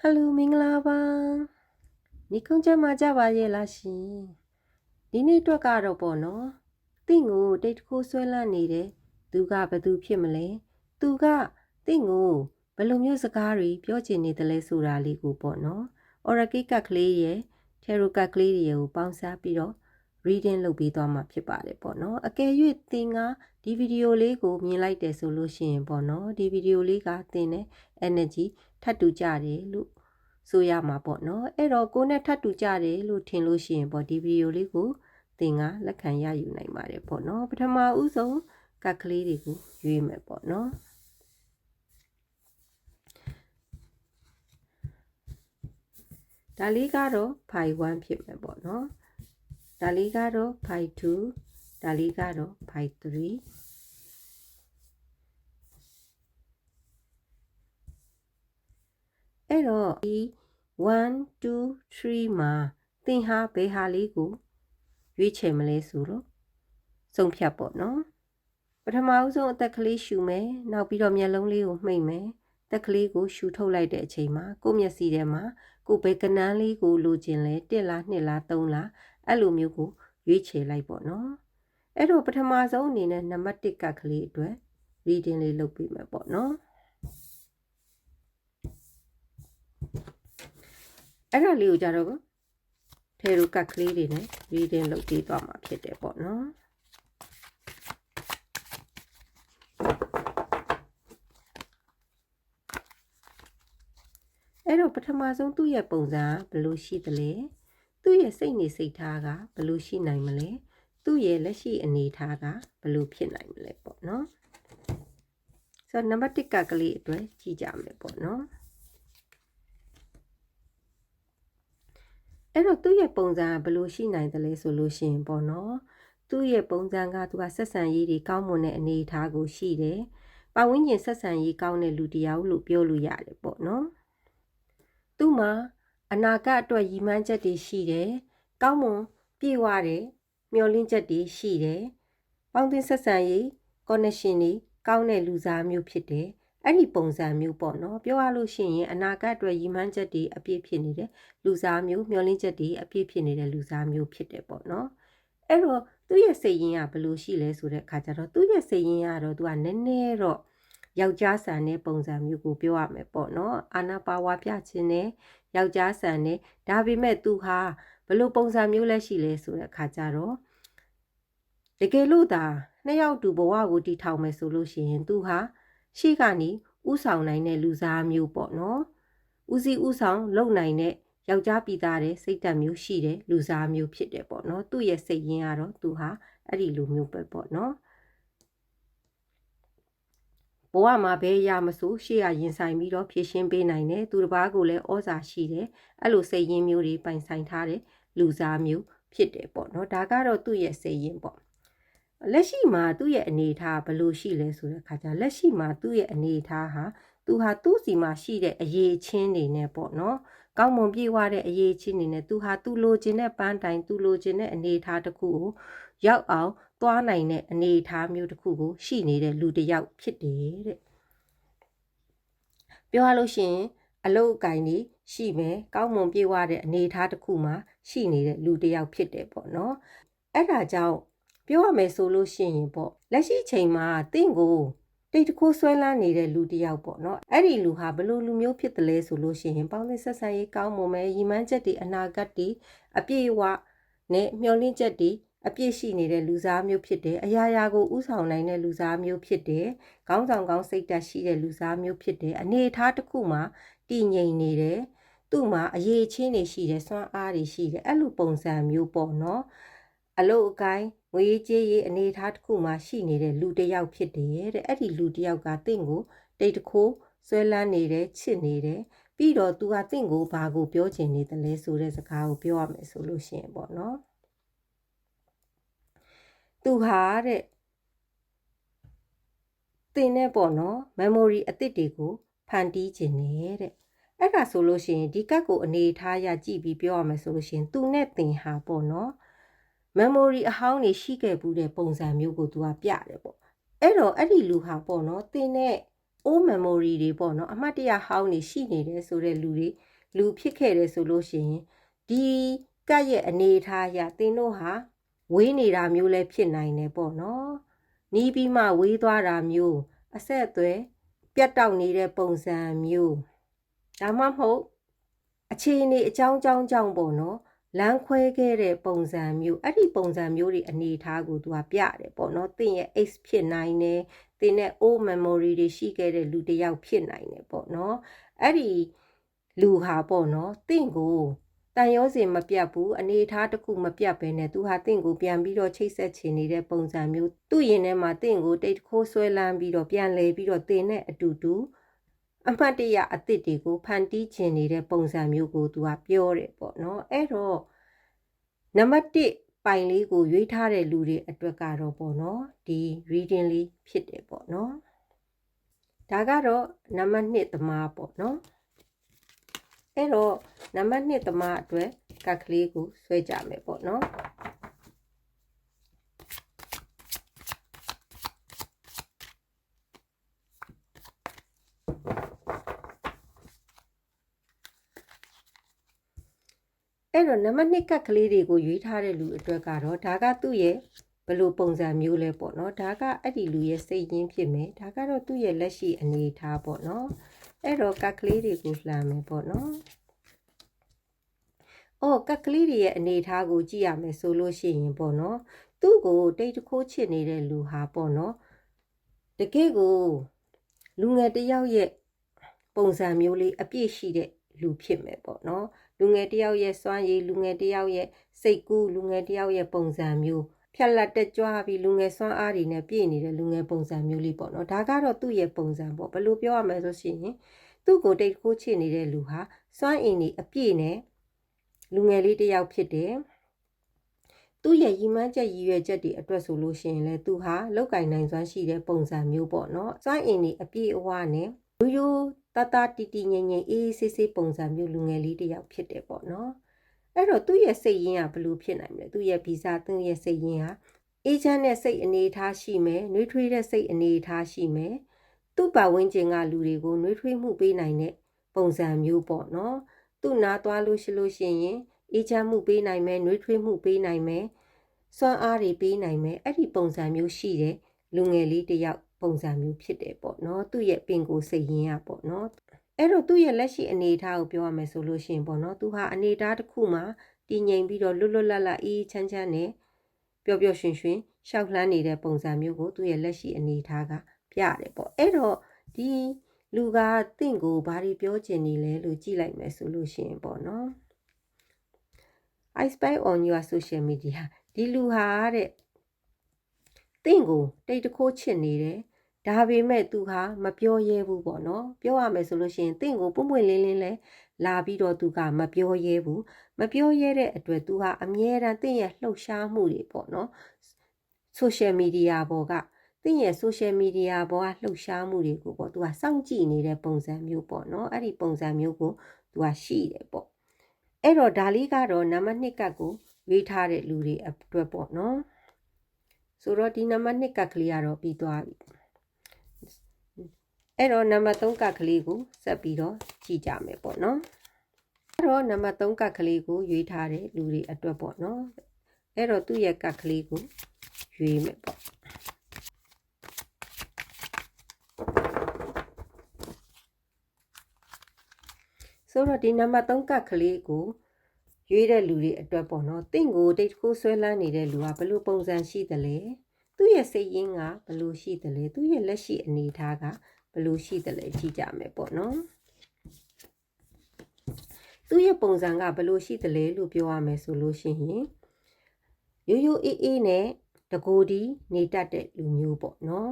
ဟယ်လိုမင်္ဂလာပါနေကုန်းကျမကြပါရဲ့လားရှင်ဒီနေ့အတွက်ကတော့ပေါ့နော်တင့်ကိုတိတ်တခိုးဆွဲလန်းနေတယ်သူကဘသူဖြစ်မလဲသူကတင့်ကိုဘယ်လိုမျိုးစကားတွေပြောချင်နေတယ်လဲဆိုတာလေးကိုပေါ့နော် Oracle ကတ်ကလေးရဲ့ Tarot ကတ်ကလေးတွေကိုပေါင်းစားပြီးတော့ reading လုပ်ပြီးသွားမှာဖြစ်ပါတယ်ပေါ့နော်အကယ်၍သင်ကဒီဗီဒီယိုလေးကိုမြင်လိုက်တယ်ဆိုလို့ရှိရင်ပေါ့နော်ဒီဗီဒီယိုလေးကသင်တဲ့ energy ထပ်တူကြတယ်လို့ဆိုရမှာပေါ့နော်အဲ့တော့ကိုနဲ့ထပ်တူကြတယ်လို့ထင်လို့ရှိရင်ပေါ့ဒီဗီဒီယိုလေးကိုသင်ကလက်ခံရယူနိုင်ပါတယ်ပေါ့နော်ပထမဦးဆုံးကတ်ကလေးတွေကိုရွေးမယ်ပေါ့နော်ဒါလေးကတော့5 1ဖြစ်မယ်ပေါ့နော်ဒါလေးကတော့5 2ဒါလေးကတော့5 3အဲ့တော့ဒီ1 2 3မှာသင်ဟာဘယ်ဟာလေးကိုရွေးချယ်မလဲဆိုတော့ဆုံးဖြတ်ပေါ့နော်ပထမဦးဆုံးအသက်ကလေးရှူမယ်နောက်ပြီးတော့မျက်လုံးလေးကိုမှိတ်မယ်သက်ကလေးကိုရှူထုတ်လိုက်တဲ့အချိန်မှာကိုယ့်မျက်စိထဲမှာကိုယ်ဘယ်ကနန်းလေးကိုလိုချင်လဲ1လား2လား3လားအဲ့လိုမျိုးကိုရွေးချယ်လိုက်ပေါ့နော်အဲ့တော့ပထမဆုံးအနေနဲ့နံပါတ်1ကတ်ကလေးအတွက် reading လေးလုပ်ပေးမယ်ပေါ့နော်အဲ့ဒါလေးကိုကြတော့ထဲတို့ကတ်ကလေးတွေနဲ့ reading လုပ်ပြီးသွားမှာဖြစ်တယ်ပေါ့နော်အဲ့တော့ပထမဆုံးသူ့ရဲ့ပုံစံဘယ်လိုရှိသလဲသူ့ရဲ့စိတ်နေစိတ်ထားကဘယ်လိုရှိနိုင်မလဲသူ့ရဲ့လက်ရှိအနေအထားကဘယ်လိုဖြစ်နိုင်မလဲပေါ့နော်ဆိုတော့နံပါတ်1ကတ်ကလေးအတွက်ကြည့်ကြမယ်ပေါ့နော်အဲ့တော့သူ့ရဲ့ပုံစံဘယ်လိုရှိနိုင်သလဲဆိုလို့ရှိရင်ပေါ့နော်သူ့ရဲ့ပုံစံကသူကဆက်ဆံရေးတွေကောင်းမွန်တဲ့အနေအထားကိုရှိတယ်ပတ်ဝန်းကျင်ဆက်ဆံရေးကောင်းတဲ့လူတစ်ယောက်လို့ပြောလို့ရတယ်ပေါ့နော်သူ့မှာအနာဂတ်အတွက်ရည်မှန်းချက်တွေရှိတယ်ကောင်းမွန်ပြည့်ဝတဲ့မျှော်လင့်ချက်တွေရှိတယ်ပေါင်းသင်းဆက်ဆံရေး connection တွေကောင်းတဲ့လူစားမျိုးဖြစ်တယ်အဲ့ဒီပုံစံမျိုးပေါ့နော်ပြောရလို့ရှိရင်အနာဂတ်အတွက်ရည်မှန်းချက်တွေအပြည့်ဖြစ်နေတဲ့လူစားမျိုးမျှော်လင့်ချက်တွေအပြည့်ဖြစ်နေတဲ့လူစားမျိုးဖြစ်တယ်ပေါ့နော်အဲ့တော့သူ့ရဲ့စိတ်ရင်းကဘယ်လိုရှိလဲဆိုတဲ့အခါကျတော့သူ့ရဲ့စိတ်ရင်းကတော့သူကနည်းနည်းတော့ယောက်ျားဆန်တဲ့ပုံစံမျိုးကိုပြောရမယ်ပေါ့နော်အာနာပါဝါပြခြင်းနဲ့ယောက်ျားဆန်တဲ့ဒါပေမဲ့သူဟာဘယ်လိုပုံစံမျိုးလဲရှိလဲဆိုတဲ့အခါကျတော့တကယ်လို့သာနှစ်ယောက်တူဘဝကိုတည်ထောင်မယ်ဆိုလို့ရှိရင်သူဟာရှေ့ကနေဥဆောင်နိုင်တဲ့လူစားမျိုးပေါ့နော်ဦးစီးဥဆောင်လုပ်နိုင်တဲ့ယောက်ျားပြည်သားတဲ့စိတ်ဓာတ်မျိုးရှိတဲ့လူစားမျိုးဖြစ်တယ်ပေါ့နော်သူ့ရဲ့စိတ်ရင်းကတော့သူဟာအဲ့ဒီလူမျိုးပဲပေါ့နော်ဘဝမှာဘယ်အရာမဆိုရှေ့ရရင်ဆိုင်ပြီးတော့ဖြည့်ရှင်းပေးနိုင်တယ်သူတစ်ပါးကိုလည်းဩဇာရှိတယ်အဲ့လိုစိတ်ရင်းမျိုးတွေပိုင်ဆိုင်ထားတဲ့လူစားမျိုးဖြစ်တယ်ပေါ့နော်ဒါကတော့သူ့ရဲ့စိတ်ရင်းပေါ့လက်ရှိမှာသူ့ရဲ့အနေအထားဘယ်လိုရှိလဲဆိုတဲ့အခါကျလက်ရှိမှာသူ့ရဲ့အနေအထားဟာသူဟာသူ့စီမှာရှိတဲ့အရေးချင်းတွေနဲ့ပေါ့နော်ကောင်းမွန်ပြေဝတဲ့အရေးချင်းတွေနဲ့သူဟာသူလိုချင်တဲ့ပန်းတိုင်သူလိုချင်တဲ့အနေအထားတစ်ခုကိုရောက်အောင်သွားနိုင်တဲ့အနေအထားမျိုးတစ်ခုကိုရှိနေတဲ့လူတစ်ယောက်ဖြစ်တယ်တဲ့ပြောရလို့ရှိရင်အလုတ်အကင်ကြီးရှိမယ်ကောင်းမွန်ပြေဝတဲ့အနေအထားတစ်ခုမှာရှိနေတဲ့လူတစ်ယောက်ဖြစ်တယ်ပေါ့နော်အဲ့ဒါကြောင့်ပြောရမယ်ဆိုလို့ရှိရင်ပေါ့လက်ရှိချိန်မှာတင့်ကိုတိတ်တခိုးဆွဲလန်းနေတဲ့လူတစ်ယောက်ပေါ့နော်အဲ့ဒီလူဟာဘလို့လူမျိုးဖြစ်တယ်လဲဆိုလို့ရှိရင်ပေါင်းသင်းဆက်ဆံရေးကောင်းမွန်မယ်ရည်မှန်းချက်တွေအနာဂတ်တွေအပြည့်အဝနဲ့မျှော်လင့်ချက်တွေအပြည့်ရှိနေတဲ့လူစားမျိုးဖြစ်တယ်အရာရာကိုဥဆောင်နိုင်တဲ့လူစားမျိုးဖြစ်တယ်ခေါင်းဆောင်ကောင်းစိတ်ဓာတ်ရှိတဲ့လူစားမျိုးဖြစ်တယ်အနေအထားတစ်ခုမှာတည်ငြိမ်နေတယ်သူ့မှာအရေးချင်းတွေရှိတယ်စွမ်းအားတွေရှိတယ်အဲ့လိုပုံစံမျိုးပေါ့နော်အလုတ်အကိုင်းငွေကြေးရေးအနေအထားတစ်ခုမှာရှိနေတဲ့လူတစ်ယောက်ဖြစ်တယ်တဲ့အဲ့ဒီလူတစ်ယောက်ကတင့်ကိုတိတ်တခိုးဆွဲလန်းနေတယ်ချစ်နေတယ်ပြီးတော့သူကတင့်ကိုဘာကိုပြောချင်နေတယ်လဲဆိုတဲ့စကားကိုပြောရမယ်ဆိုလို့ရှိရင်ပေါ့နော်သူဟာတဲ့တင်နဲ့ပေါ့နော် memory အသစ်တွေကိုဖန်တီးခြင်းနေတဲ့အဲ့ဒါဆိုလို့ရှိရင်ဒီကတ်ကိုအနေထားရကြည့်ပြီးပြောရမယ်ဆိုလို့ရှိရင်သူနဲ့တင်ဟာပေါ့နော် memory အဟောင်းတွေရှိခဲ့ဘူးတဲ့ပုံစံမျိုးကိုသူကပြတယ်ပေါ့အဲ့တော့အဲ့ဒီလူဟာပေါ့နော်တင်နဲ့ old memory တွေပေါ့နော်အမှတ်တရဟောင်းနေရှိနေတယ်ဆိုတဲ့လူဖြစ်ခဲ့တယ်ဆိုလို့ရှိရင်ဒီကတ်ရဲ့အနေအထားအရသင်တို့ဟာဝေးနေတာမျိုးလည်းဖြစ်နိုင်တယ်ပေါ့နော်နီးပြီးမှဝေးသွားတာမျိုးအဆက်အသွယ်ပြတ်တောက်နေတဲ့ပုံစံမျိုးဒါမှမဟုတ်အခြေအနေအကြောင်းကြောင့်ပေါ့နော်လမ်းခွဲခဲ့တဲ့ပုံစံမျိုးအဲ့ဒီပုံစံမျိုးတွေအနေအထားကိုသူကပြတယ်ပေါ့နော်သင်ရဲ့ X ဖြစ်နိုင်တယ်သင်ရဲ့ old memory တွေရှိခဲ့တဲ့လူတစ်ယောက်ဖြစ်နိုင်တယ်ပေါ့နော်အဲ့ဒီလူဟာပေါ့နော်သင်ကိုတန်ရောစင်မပြတ်ဘူးအနေအထားတစ်ခုမပြတ်ပဲနဲ့သူဟာသင်ကိုပြန်ပြီးတော့ချိတ်ဆက်ချင်နေတဲ့ပုံစံမျိုးသူ့ရင်ထဲမှာသင်ကိုတိတ်တခိုးဆွဲလန်းပြီးတော့ပြန်လဲပြီးတော့သင်နဲ့အတူတူအမှတ်တရအသစ်တွေကိုဖန်တီးချင်နေတဲ့ပုံစံမျိုးကိုသူကပြောတယ်ပေါ့နော်အဲ့တော့နံပါတ်1ပိုင်လေးကိုရွေးထားတဲ့လူတွေအတွက်ကတော့ပေါ့နော်ဒီ reading လေးဖြစ်တယ်ပေါ့နော်ဒါကတော့နံပါတ်2သမားပေါ့နော်အဲ့တော့နံပါတ်2သမားအတွက်ကတ်ကလေးကိုဆွဲကြမယ်ပေါ့နော်အဲ့တော့နံပါတ်2ကတ်ကလေးတွေကိုရွေးထားတဲ့လူအတွက်ကတော့ဒါကသူ့ရဲ့ဘယ်လိုပုံစံမျိုးလဲပေါ့နော်ဒါကအဲ့ဒီလူရဲ့စိတ်ရင်းဖြစ်မယ်ဒါကတော့သူ့ရဲ့လက်ရှိအနေအထားပေါ့နော်အဲ့တော့ကတ်ကလေးတွေကိုလှမ်းမယ်ပေါ့နော်ကတ်ကလေးတွေရဲ့အနေအထားကိုကြည့်ရမယ်ဆိုလို့ရှိရင်ပေါ့နော်သူ့ကိုတိတ်တခိုးချစ်နေတဲ့လူဟာပေါ့နော်တကယ်ကိုလူငယ်တစ်ယောက်ရဲ့ပုံစံမျိုးလေးအပြည့်ရှိတဲ့လူဖြစ်မယ်ပေါ့နော်လူငယ်တစ်ယောက်ရဲ့စွမ်းရည်လူငယ်တစ်ယောက်ရဲ့စိတ်ကူးလူငယ်တစ်ယောက်ရဲ့ပုံစံမျိုးဖြတ်လက်တက်ကြွပြီးလူငယ်စွမ်းအားတွေနဲ့ပြည့်နေတဲ့လူငယ်ပုံစံမျိုးလေးပေါ့နော်ဒါကတော့သူ့ရဲ့ပုံစံပေါ့ဘယ်လိုပြောရမလဲဆိုရှင်သူ့ကိုတိတ်ခိုးချစ်နေတဲ့လူဟာစွမ်းအင်တွေအပြည့်နဲ့လူငယ်လေးတစ်ယောက်ဖြစ်တယ်သူ့ရဲ့ရည်မှန်းချက်ရည်ရွယ်ချက်တွေအတွက်ဆိုလို့ရှိရင်လည်းသူဟာလောက်ကင်နိုင်စွမ်းရှိတဲ့ပုံစံမျိုးပေါ့နော်စွမ်းအင်တွေအပြည့်အဝနဲ့ရိုးတတီငိမ့်ငိမ့်အေးဆေးပုံစံမျိုးလူငယ်လေးတစ်ယောက်ဖြစ်တယ်ပေါ့နော်အဲ့တော့သူ့ရဲ့စိတ်ရင်းကဘယ်လိုဖြစ်နိုင်မလဲသူ့ရဲ့ဗီဇသူ့ရဲ့စိတ်ရင်းဟာအေးချမ်းတဲ့စိတ်အနေအထားရှိမယ်နှွေးထွေးတဲ့စိတ်အနေအထားရှိမယ်သူ့ပတ်ဝန်းကျင်ကလူတွေကိုနှွေးထွေးမှုပေးနိုင်တဲ့ပုံစံမျိုးပေါ့နော်သူ့နာသွားလို့ရှိရင်အေးချမ်းမှုပေးနိုင်မယ်နှွေးထွေးမှုပေးနိုင်မယ်စွမ်းအားတွေပေးနိုင်မယ်အဲ့ဒီပုံစံမျိုးရှိတဲ့လူငယ်လေးတစ်ယောက်ပုံစံမျိုးဖြစ်တယ်ပေါ့နော်သူ့ရဲ့ပင်ကိုယ်စိတ်ရင်းอ่ะပေါ့နော်အဲ့တော့သူ့ရဲ့လက်ရှိအနေအထားကိုပြောရမယ်ဆိုလို့ရှိရင်ပေါ့နော်သူဟာအနေအထားတစ်ခုမှာတည်ငြိမ်ပြီးတော့လွတ်လွတ်လပ်လပ်အေးချမ်းချမ်းနဲ့ပျော်ပျော်ရွှင်ရွှင်ရှောက်လှမ်းနေတဲ့ပုံစံမျိုးကိုသူ့ရဲ့လက်ရှိအနေအထားကပြတယ်ပေါ့အဲ့တော့ဒီလူကတင့်ကိုဘာတွေပြောချင်နေလဲလို့ကြည့်လိုက်မယ်ဆိုလို့ရှိရင်ပေါ့နော် I spy on your social media ဒီလူဟာတဲ့တင့်ကိုတိတ်တခိုးချစ်နေတယ်ဒါပေမဲ့သူဟာမပြောရဲဘူးပေါ့နော်ပြောရမယ်ဆိုလို့ရှိရင်တင့်ကိုပွန့်ပွန့်လင်းလင်းလဲလာပြီးတော့သူကမပြောရဲဘူးမပြောရဲတဲ့အတွက်သူဟာအမြဲတမ်းတင့်ရဲ့လှုပ်ရှားမှုတွေပေါ့နော် social media ပေါ်ကတင့်ရဲ့ social media ပေါ်ကလှုပ်ရှားမှုတွေကိုပေါ့သူကစောင့်ကြည့်နေတဲ့ပုံစံမျိုးပေါ့နော်အဲ့ဒီပုံစံမျိုးကိုသူကရှိတယ်ပေါ့အဲ့တော့ဒါလေးကတော့နံပါတ်2ကတ်ကိုရွေးထားတဲ့လူတွေအတွက်ပေါ့နော်ဆိုတော့ဒီနံပါတ်2ကတ်ကလေးကတော့ပြီးသွားပြီအဲ့တော့နံပါတ်3ကတ်ကလေးကိုဆက်ပြီးတော့ကြည့်ကြမယ်ပေါ့နော်အဲ့တော့နံပါတ်3ကတ်ကလေးကိုရွေးထားတဲ့လူတွေအတွက်ပေါ့နော်အဲ့တော့သူ့ရဲ့ကတ်ကလေးကိုရွေးမယ်ပေါ့ဆိုတော့ဒီနံပါတ်3ကတ်ကလေးကိုရွေးတဲ့လူတွေအတွက်ပေါ့နော်တင့်ကိုတိတ်တခိုးဆွဲလန်းနေတဲ့လူကဘယ်လိုပုံစံရှိသလဲသူ့ရဲ့စိတ်ရင်းကဘယ်လိုရှိသလဲသူ့ရဲ့လက်ရှိအနေအထားကဘယ်လိုရှိသလဲကြည့်ကြမယ်ပေါ့နော်သူ့ရဲ့ပုံစံကဘယ်လိုရှိသလဲလို့ပြောရမယ်ဆိုလို့ရှိရင်ရိုးရိုးအေးအေးနဲ့တကိုယ်ဒီနေတတ်တဲ့လူမျိုးပေါ့နော်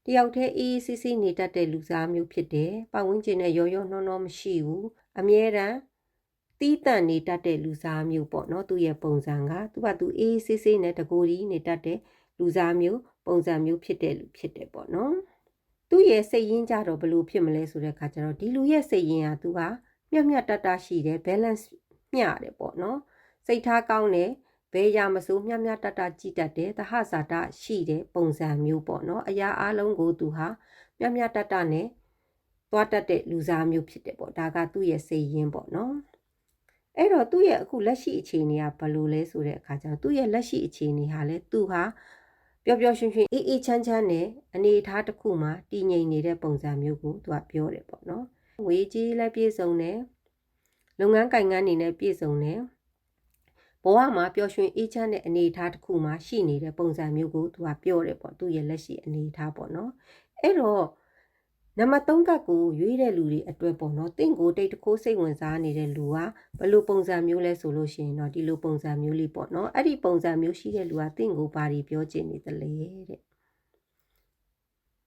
တယောက်တည်းအေးဆေးဆေးနေတတ်တဲ့လူစားမျိုးဖြစ်တယ်ပတ်ဝန်းကျင်နဲ့ရောနှောမရှိဘူးအမြဲတမ်းတီးတန့်နေတတ်တဲ့လူစားမျိုးပေါ့နော်သူ့ရဲ့ပုံစံကသူအေးဆေးဆေးနဲ့တကိုယ်ဒီနေတတ်တဲ့လူစားမျိုးပုံစံမျိုးဖြစ်တဲ့လူဖြစ်တယ်ပေါ့နော်သူ့ရဲ့စိတ်ရင်းကြတော့ဘယ်လိုဖြစ်မလဲဆိုတဲ့အခါကျတော့ဒီလူရဲ့စိတ်ရင်းကသူကမျှတတရှိတယ် balance မျှတယ်ပေါ့နော်စိတ်ထားကောင်းတယ်ဘယ်ရာမစိုးမျှတတကြည်တတ်တယ်သဟဇာတရှိတဲ့ပုံစံမျိုးပေါ့နော်အရာအလုံးကိုသူဟာမျှတတနဲ့ သွားတတ်တဲ့လူစားမျိုးဖြစ်တယ်ပေါ့ဒါကသူ့ရဲ့စိတ်ရင်းပေါ့နော်အဲ့တော့သူ့ရဲ့အခုလက်ရှိအခြေအနေကဘယ်လိုလဲဆိုတဲ့အခါကျတော့သူ့ရဲ့လက်ရှိအခြေအနေဟာလဲသူဟာပျော်ပျော်ရွှင်ရွှင်အေးအေးချမ်းချမ်းနဲ့အနေအထားတစ်ခုမှာတည်ငြိမ်နေတဲ့ပုံစံမျိုးကိုသူကပြောတယ်ပေါ့နော်ငွေကြေးလည်းပြည့်စုံတယ်လုပ်ငန်းကိုင်ငန်းတွေနဲ့ပြည့်စုံတယ်ဘဝမှာပျော်ရွှင်အေးချမ်းတဲ့အနေအထားတစ်ခုမှာရှိနေတဲ့ပုံစံမျိုးကိုသူကပြောတယ်ပေါ့သူ့ရဲ့လက်ရှိအနေအထားပေါ့နော်အဲ့တော့နံပါတ်3ကတ်ကိုရွေးတဲ့လူတွေအတွက်ပေါ့နော်တင့်ကိုတိတ်တခိုးစိတ်ဝင်စားနေတဲ့လူကဘယ်လိုပုံစံမျိုးလဲဆိုလို့ရှိရင်တော့ဒီလိုပုံစံမျိုးလေးပေါ့နော်အဲ့ဒီပုံစံမျိုးရှိတဲ့လူကတင့်ကိုဘာတွေပြောချင်နေသလဲတဲ့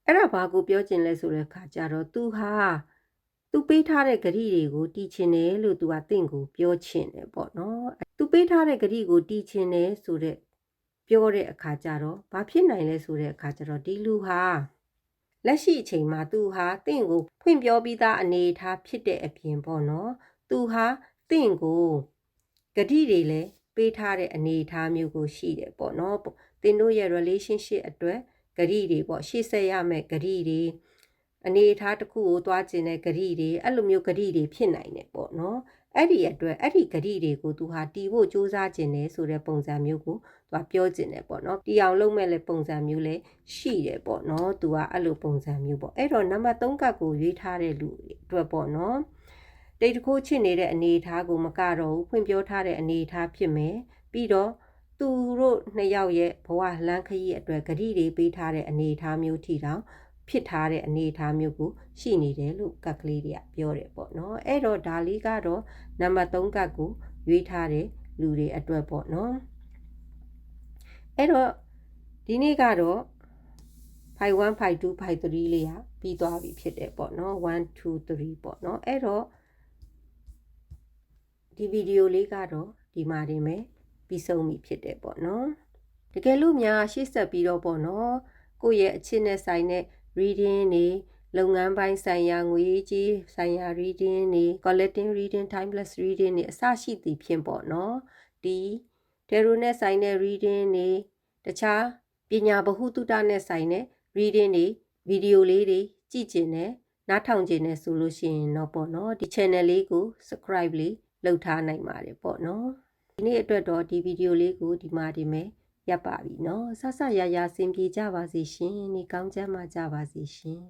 အဲ့ဒါဘာကိုပြောချင်လဲဆိုတဲ့အခါကျတော့သူဟာသူပေးထားတဲ့ဂရိတွေကိုတီးချင်တယ်လို့သူကတင့်ကိုပြောချင်တယ်ပေါ့နော်သူပေးထားတဲ့ဂရိကိုတီးချင်တယ်ဆိုတဲ့ပြောတဲ့အခါကျတော့ဘာဖြစ်နိုင်လဲဆိုတဲ့အခါကျတော့ဒီလူဟာလက်ရှိအချိန်မှာသူဟာတင့်ကိုဖွင့်ပြောပြီးသားအနေအထားဖြစ်တဲ့အပြင်ပေါ့နော်သူဟာတင့်ကိုဂတိတွေလည်းပေးထားတဲ့အနေအထားမျိုးကိုရှိတယ်ပေါ့နော်တင်တို့ရဲ့ relationship အတွက်ဂတိတွေပေါ့ရှေ့ဆက်ရမယ့်ဂတိတွေအနေအထားတစ်ခုကိုသွားကျင်တဲ့ဂတိတွေအဲ့လိုမျိုးဂတိတွေဖြစ်နိုင်တယ်ပေါ့နော်အဲ့ဒီအတွက်အဲ့ဒီဂတိတွေကိုသူဟာတီးဖို့စူးစမ်းခြင်းနဲ့ဆိုတဲ့ပုံစံမျိုးကိုသူကပြောခြင်းတယ်ပေါ့နော်တီးအောင်လုပ်မဲ့လေပုံစံမျိုးလည်းရှိတယ်ပေါ့နော်သူကအဲ့လိုပုံစံမျိုးပေါ့အဲ့တော့နံပါတ်3ကတ်ကိုရွေးထားတဲ့လူအတွက်ပေါ့နော်တိတ်တခိုးချစ်နေတဲ့အနေအထားကိုမကတော့ဘူးဖွင့်ပြောထားတဲ့အနေအထားဖြစ်မယ်ပြီးတော့သူတို့နှစ်ယောက်ရဲ့ဘဝလမ်းခရီးအတွက်ဂတိတွေပေးထားတဲ့အနေအထားမျိုးထီတောင်ဖြစ်ထားတဲ့အနေအထားမျိုးကိုရှိနေတယ်လို့ကတ်ကလေးတွေကပြောတယ်ပေါ့နော်အဲ့တော့ဒါလေးကတော့နံပါတ်3ကတ်ကိုရွေးထားတဲ့လူတွေအတွက်ပေါ့နော်အဲ့တော့ဒီနေ့ကတော့5 1 5 2 5 3လေးဟာပြီးသွားပြီဖြစ်တယ်ပေါ့နော်1 2 3ပေါ့နော်အဲ့တော့ဒီဗီဒီယိုလေးကတော့ဒီမှာတင်ပဲပြီးဆုံးပြီဖြစ်တယ်ပေါ့နော်တကယ်လို့များရှေ့ဆက်ပြီးတော့ပေါ့နော်ကိုယ့်ရဲ့အချစ်နဲ့ဆိုင်တဲ့ reading တွေလုပ်ငန်းပိုင်းဆိုင်ရာငွေကြေးဆိုင်ရာ reading တွေ collecting reading timeless reading တွေအစရှိသည်ဖြင့်ပေါ့နော်ဒီ tarot နဲ့ဆိုင်တဲ့ reading တွေတခြားပညာဗဟုသုတနဲ့ဆိုင်တဲ့ reading တွေဗီဒီယိုလေးတွေကြည့်ကျင်တယ်နားထောင်ကျင်တယ်ဆိုလို့ရှိရင်တော့ပေါ့နော်ဒီ channel လေးကို subscribe လေးလုပ်ထားနိုင်ပါတယ်ပေါ့နော်ဒီနေ့အတွက်တော့ဒီဗီဒီယိုလေးကိုဒီမှာဒီမဲ့ရပ်ပါပြီเนาะဆဆရရဆင်ပြေကြပါစေရှင်နေကောင်းချမ်းမှကြပါစေရှင်